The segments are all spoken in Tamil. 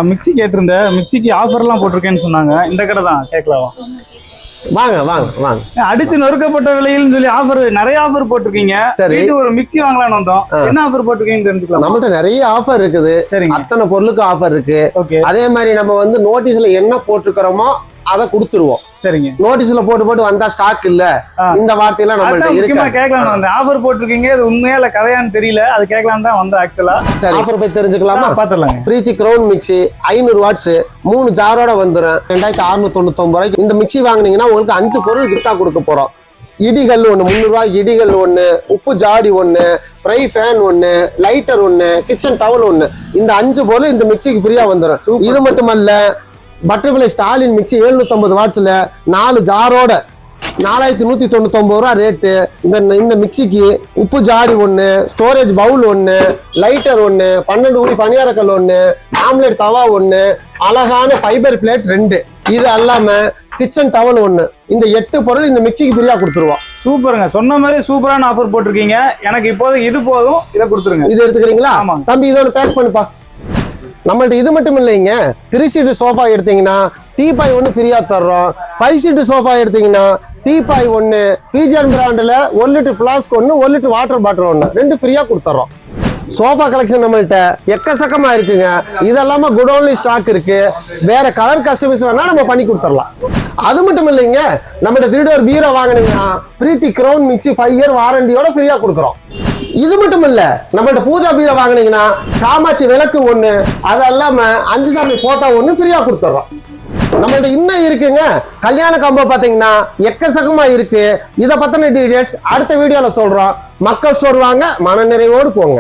மிக்ஸி கேட்டிருந்தேன், மிக்ஸிக்கு ஆஃபர்லாம் போட்டிருக்கேன்னு சொன்னாங்க. இந்த கடை தான், கேட்கலாம். வாங்க வாங்க வாங்க. அடிச்சு நொறுக்கப்பட்ட விலையில்னு சொல்லி ஆஃபர், நிறைய ஆஃபர் போட்டிருக்கீங்க. சரி, ஒரு மிக்ஸி வாங்கலாம்னு வந்தோம். என்ன ஆஃபர் போட்டிருக்கீங்கன்னு தெரிஞ்சுக்கலாம். நம்மள்ட்ட நிறைய ஆஃபர் இருக்குது. சரிங்க, அத்தனை பொருளுக்கு ஆஃபர் இருக்கு. அதே மாதிரி நம்ம வந்து நோட்டீஸ்ல என்ன போட்டுக்கிறோமோ அதை கொடுத்துருவோம். சரிங்க, நோட்டீஸ்ல போட்டு வந்தா ஸ்டாக் இல்ல, இந்த வார்த்தையெல்லாம் நம்மள்ட்ட இருக்கு. கேட்கலாம் வந்தேன். ஆஃபர் போட்டிருக்கீங்க, அது உண்மையா இல்ல கதையான்னு தெரியல, அது கேட்கலாம் தான் வந்தேன் ஆக்சுவலா. சரி, ஆஃபர் போய் தெரிஞ்சுக்கலாமா? பாத்துடலாம். பிரீத்தி கிரவுன் மிக்ஸி 500 வாட்ஸ் 3 ஜாரோட வந்துடும். 2699 ரூபாய்க்கு இந்த மிக்ஸி வாங்கினீங்கன்னா உங்களுக்கு 5 பொருள் கிஃப்டா கொடுக்க போறோம். இடிகள் ஒண்ணு 300 ரூபாய், இடிகள் ஒண்ணு, உப்பு ஜாடி ஒண்ணு, ஃப்ரை ஃபேன் ஒண்ணு, லைட்டர் ஒண்ணு, கிச்சன் டவல் ஒண்ணு. இந்த 5 பொருள் இந்த மிக்ஸிக்கு ஃப்ரீயா வந்துடும். இது மட்டுமல்ல, பட்டர்ஃப்ளை ஸ்டாலின் மிக்ஸி 750 வாட்ஸ்ல 4 ஜாரோட 4199 ரூபா ரேட்டு. இந்த மிக்ஸிக்கு உப்பு ஜாடி ஒண்ணு, ஸ்டோரேஜ் பவுல் ஒண்ணு, லைட்டர் ஒண்ணு, 12 குழி பணியாரக்கல் ஒண்ணு, ஆம்லெட் தவா ஒண்ணு, அழகான ஃபைபர் பிளேட் 2, இது அல்லாம கிச்சன் டவல் ஒண்ணு. இந்த 8 பொருள் இந்த மிக்ஸிக்கு ஃப்ரீயா கொடுத்துருவோம். சூப்பருங்க, சொன்ன மாதிரி சூப்பரான ஆஃபர் போட்டிருக்கீங்க. எனக்கு இப்போது இது போதும், இதை கொடுத்துருங்க. இது எடுத்துக்கிறீங்களா? தம்பி, இதை பேக் பண்ணுப்பா. நம்மள்ட்ட இது மட்டும் இல்லைங்க, 3 சீட்டு சோஃபா எடுத்தீங்கன்னா டீபாய் ஒன்று ஃப்ரீயா தர்றோம். 5 சீட்டு சோஃபா எடுத்தீங்கன்னா டீபாய் ஒன்று, பிஜிஆர் பிராண்டில் 1 லிட்டர் பிளாஸ்க் ஒன்று, 1 லிட்டர் வாட்டர் பாட்டில் ஒன்று, 2 ஃப்ரீயா கொடுத்துறோம். சோஃபா கலெக்ஷன் நம்மள்ட்ட எக்கச்சக்கமா இருக்குங்க. இதெல்லாம குடோன்லி ஸ்டாக் இருக்கு. வேற கலர் கஸ்டமைஸ் வேணா நம்ம பண்ணி கொடுத்துடலாம். அது மட்டும் இல்லைங்க, நம்மள்ட்ட 3 டோர் பீரோ வாங்கினீங்கன்னா பிரீத்தி கிரவுன் மிக்ஸி 5 இயர் வாரண்டியோட ஃப்ரீயா கொடுக்குறோம். இது மட்டும் இல்ல, நம்மள்ட்ட பூஜா பீரோ வாங்கினீங்கன்னா காமாட்சி விளக்கு ஒண்ணு, அது இல்லாம 5 சாமி போட்டோ ஒண்ணு ஃப்ரீயா கொடுத்துறோம். நம்மள்ட்ட இன்னும் இருக்குங்க, கல்யாண காம்போ பாத்தீங்கன்னா எக்கச்சக்கமா இருக்கு. இதை பத்தின டீடைல்ஸ் அடுத்த வீடியோல சொல்றோம். மக்கள் ஸ்டோர் வாங்க, மன நிறைவோடு போங்க.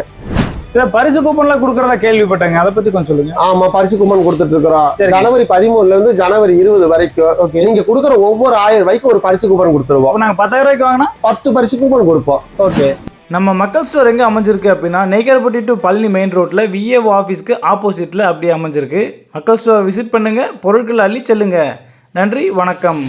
பரிசு கூப்பன்ல கொடுக்கறதா கேள்விப்பட்டேங்க, அதை பத்தி கொஞ்சம் சொல்லுங்க. ஆமா, பரிசு கூப்பன் கொடுத்துட்டு இருக்கிறோம். ஜனவரி 13 இருந்து ஜனவரி 20 வரைக்கும் நீங்க கொடுக்குற ஒவ்வொரு 1000 ரூபாய்க்கு ஒரு பரிசு கூப்பன் கொடுத்துருவோம். நாங்க 10,000 ரூபாய்க்கு வாங்கினா 10 பரிசு கூப்பன் கொடுப்போம். ஓகே. நம்ம மக்கள் ஸ்டோர் எங்கே அமைஞ்சிருக்கு அப்படின்னா, நெய்க்காரப்பட்டி டு பழனி மெயின் ரோட்டில் விஏஓ ஆஃபீஸ்க்கு ஆப்போசிட்டில் அப்படியே அமைஞ்சிருக்கு. மக்கள் ஸ்டோர் விசிட் பண்ணுங்கள், பொருட்கள் அள்ளி செல்லுங்க. நன்றி, வணக்கம்.